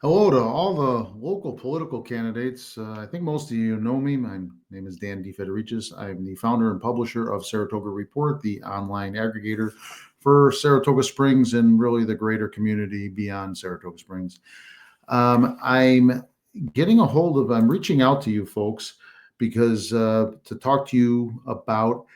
Hello to all the local political candidates. I think most of you know me. My name is Dan Federicis. I'm the founder and publisher of Saratoga Report, the online aggregator for Saratoga Springs and really the greater community beyond Saratoga Springs. I'm I'm reaching out to you folks because to talk to you about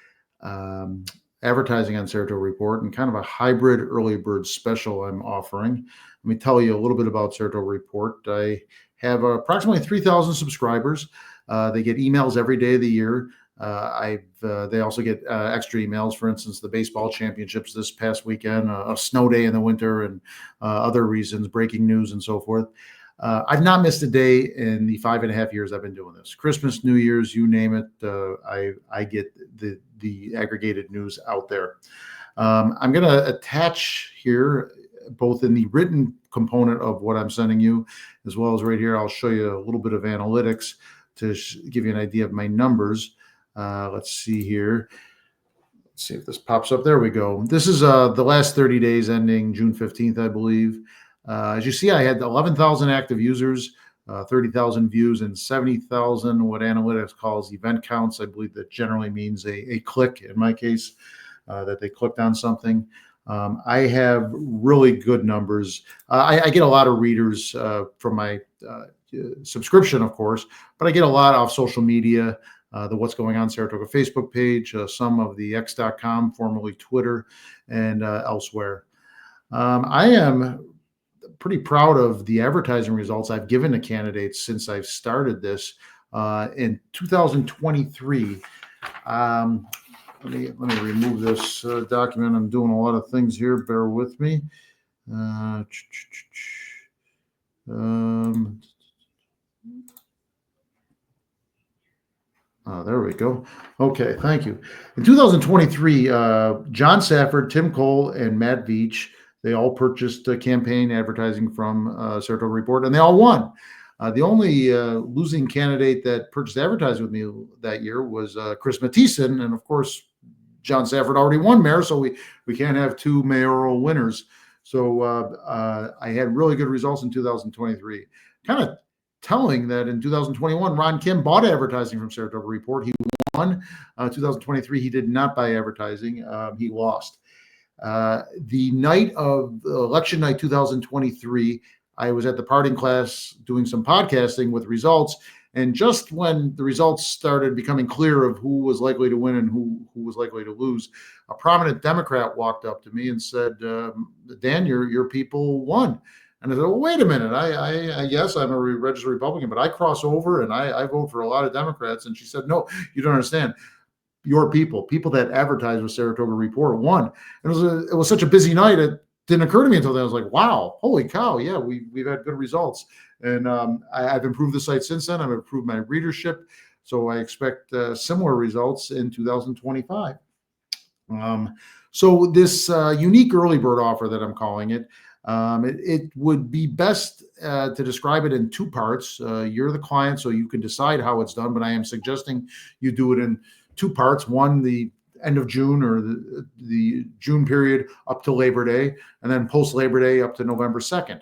um, advertising on Saratoga Report and kind of a hybrid early bird special I'm offering. Let me tell you a little bit about Saratoga Report. I have approximately 3,000 subscribers. They get emails every day of the year. They also get extra emails, for instance, the baseball championships this past weekend, a snow day in the winter, and other reasons, breaking news, and so forth. I've not missed a day in the 5.5 years I've been doing this. Christmas, New Year's, you name it. I get the aggregated news out there. I'm going to attach here, both in the written component of what I'm sending you, as well as right here. I'll show you a little bit of analytics to give you an idea of my numbers. Let's see here. Let's see if this pops up. There we go. This is the last 30 days ending June 15th, I believe. As you see, I had 11,000 active users, 30,000 views, and 70,000 what analytics calls event counts. I believe that generally means a click in my case, that they clicked on something. I have really good numbers. I get a lot of readers from my subscription, of course, but I get a lot off social media. The What's Going On Saratoga Facebook page, some of the X.com, formerly Twitter, and elsewhere. I am pretty proud of the advertising results I've given to candidates since I've started this in 2023. Let me remove this document. I'm doing a lot of things here. Bear with me. There we go. Okay, thank you. In 2023, John Safford, Tim Cole, and Matt Veach, they all purchased campaign advertising from Saratoga Report, and they all won. The only losing candidate that purchased advertising with me that year was Chris Mathieson, and of course, John Safford already won mayor, so we can't have two mayoral winners. So I had really good results in 2023. Kind of telling that in 2021, Ron Kim bought advertising from Saratoga Report. He won. 2023, he did not buy advertising. He lost. The night of election night 2023, I was at the parting class doing some podcasting with results. And just when the results started becoming clear of who was likely to win and who was likely to lose, a prominent Democrat walked up to me and said, Dan, your people won. And I said, well, wait a minute. I yes, I'm a registered Republican, but I cross over and I vote for a lot of Democrats. And she said, no, you don't understand. Your people that advertise with Saratoga Report won. And it was such a busy night. It didn't occur to me until then. I was like, wow, holy cow. Yeah, we've had good results. And I've improved the site since then. I've improved my readership. So I expect similar results in 2025. So this unique early bird offer that I'm calling it, it would be best to describe it in two parts. You're the client, so you can decide how it's done, but I am suggesting you do it in two parts. One, the end of June or the June period up to Labor Day, and then post Labor Day up to November 2nd.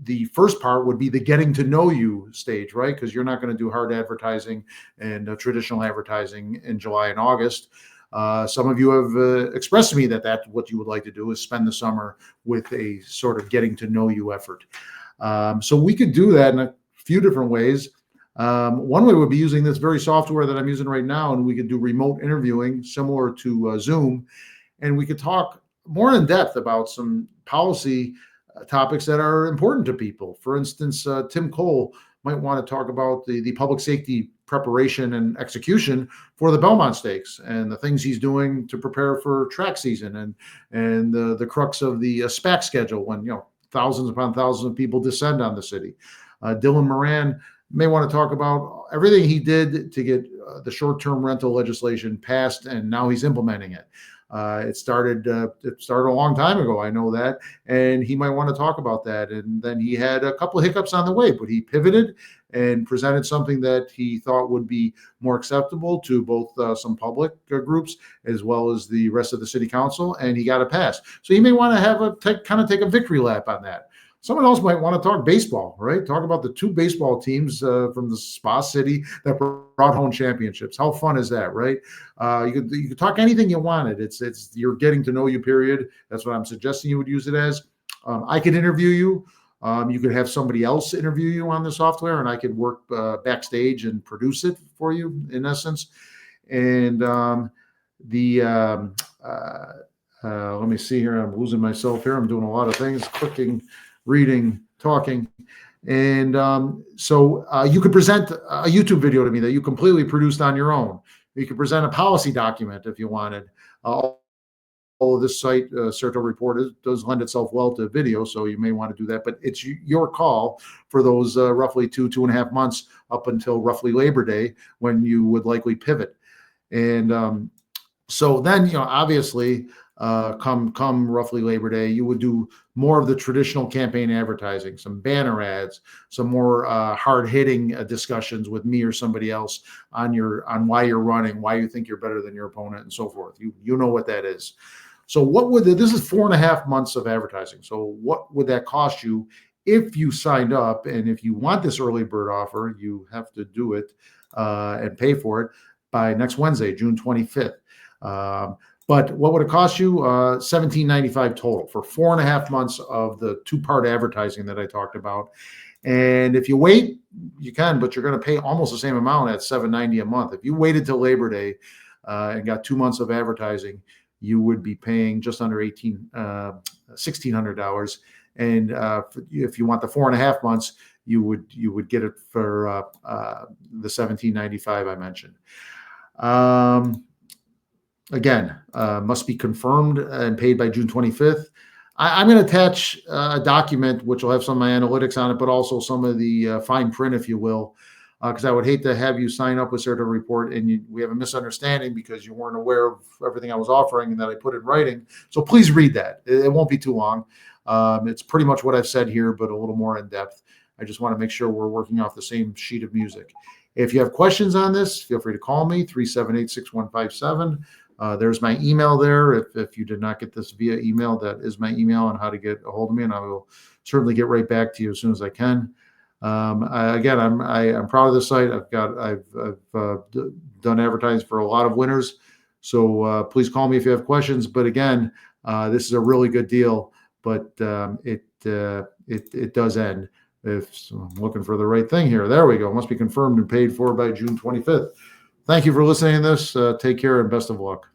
The first part would be the getting to know you stage, right? Because you're not going to do hard advertising and traditional advertising in July and August. Some of you have expressed to me that that's what you would like to do, is spend the summer with a sort of getting to know you effort. So we could do that in a few different ways. One way would be using this very software that I'm using right now, and we could do remote interviewing similar to Zoom, and we could talk more in depth about some policy topics that are important to people. For instance, Tim Cole might want to talk about the public safety preparation and execution for the Belmont Stakes and the things he's doing to prepare for track season and the crux of the SPAC schedule when thousands upon thousands of people descend on the city. Dylan Moran may want to talk about everything he did to get the short-term rental legislation passed, and now he's implementing it. It started a long time ago, I know that, and he might want to talk about that. And then he had a couple of hiccups on the way, but he pivoted and presented something that he thought would be more acceptable to both some public groups as well as the rest of the city council, and he got it passed. So he may want to have take a victory lap on that. Someone else might want to talk baseball, right? Talk about the two baseball teams from the Spa City that brought home championships. How fun is that, right? You could talk anything you wanted. It's you're getting to know you. Period. That's what I'm suggesting you would use it as. I could interview you. You could have somebody else interview you on the software, and I could work backstage and produce it for you, in essence. And the let me see here. I'm losing myself here. I'm doing a lot of things: clicking, reading, talking. And so you could present a YouTube video to me that you completely produced on your own. You could present a policy document if you wanted. All of this site, Saratoga Report, does lend itself well to video, so you may want to do that. But it's your call for those roughly 2.5 months up until roughly Labor Day, when you would likely pivot. And so then, obviously, come roughly Labor Day, you would do more of the traditional campaign advertising, some banner ads, some more hard-hitting discussions with me or somebody else on why you're running, why you think you're better than your opponent, and so forth. You know what that is. So this is 4.5 months of advertising. So what would that cost you if you signed up? And if you want this early bird offer, you have to do it and pay for it by next Wednesday, June 25th. But what would it cost you? $17.95 total for 4.5 months of the two-part advertising that I talked about. And if you wait, you can, but you're going to pay almost the same amount at $7.90 a month. If you waited till Labor Day and got 2 months of advertising, you would be paying just under $1,600. And if you want the 4.5 months, you would get it for the $17.95 I mentioned. Again, must be confirmed and paid by June 25th. I'm going to attach a document which will have some of my analytics on it, but also some of the fine print, if you will, because I would hate to have you sign up with Saratoga Report and we have a misunderstanding because you weren't aware of everything I was offering and that I put in writing. So please read that. It won't be too long. It's pretty much what I've said here, but a little more in depth. I just want to make sure we're working off the same sheet of music. If you have questions on this, feel free to call me, 378-6157. There's my email there. If you did not get this via email, that is my email on how to get a hold of me, and I will certainly get right back to you as soon as I can. I'm proud of the site. I've done advertising for a lot of winners, so please call me if you have questions. But again, this is a really good deal, but it does end. I'm looking for the right thing here. There we go. Must be confirmed and paid for by June 25th. Thank you for listening to this. Take care and best of luck.